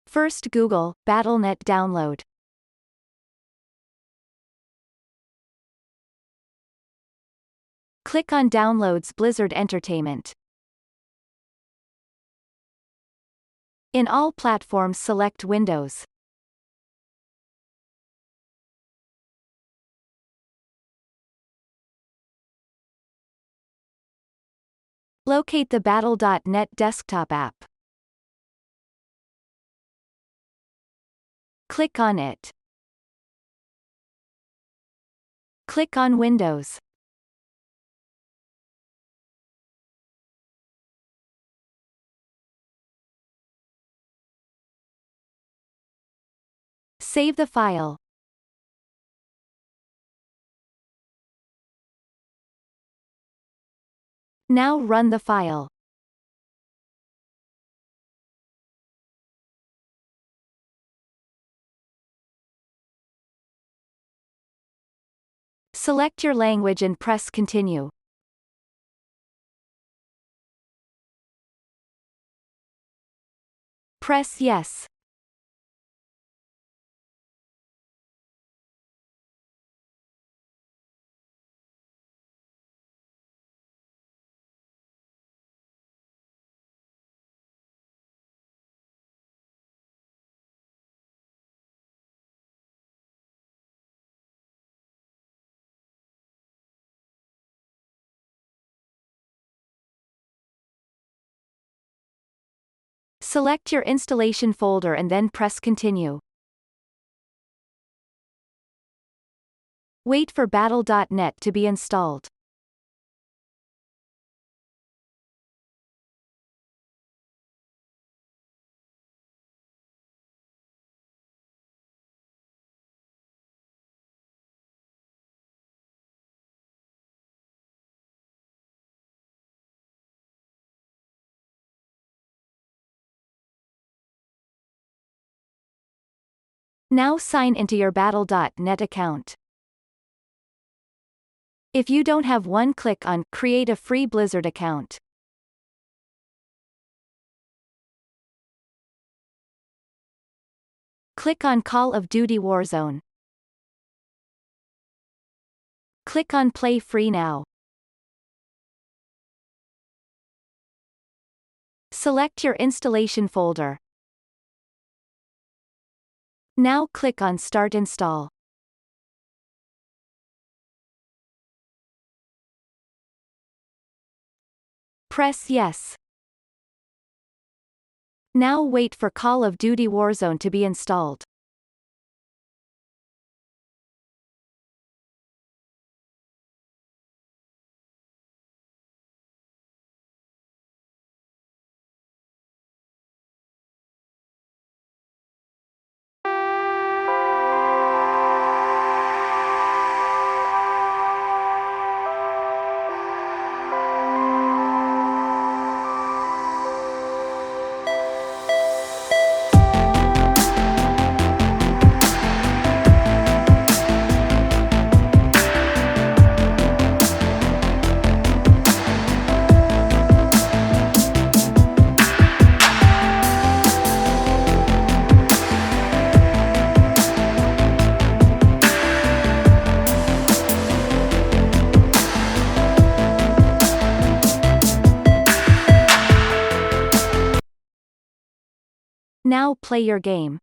First Google Battle.net download. Click on Downloads Blizzard Entertainment. In all platforms select Windows. Locate the Battle.net desktop app. Click on it. Click on Windows. Save the file. Now run the file. Select your language and press Continue. Press Yes. Select your installation folder and then press Continue. Wait for Battle.net to be installed. Now sign into your Battle.net account. If you don't have one, click on Create a free Blizzard account. Click on Call of Duty Warzone. Click on Play Free Now. Select your installation folder. Now click on Start Install. Press Yes. Now wait for Call of Duty Warzone to be installed. Now play your game.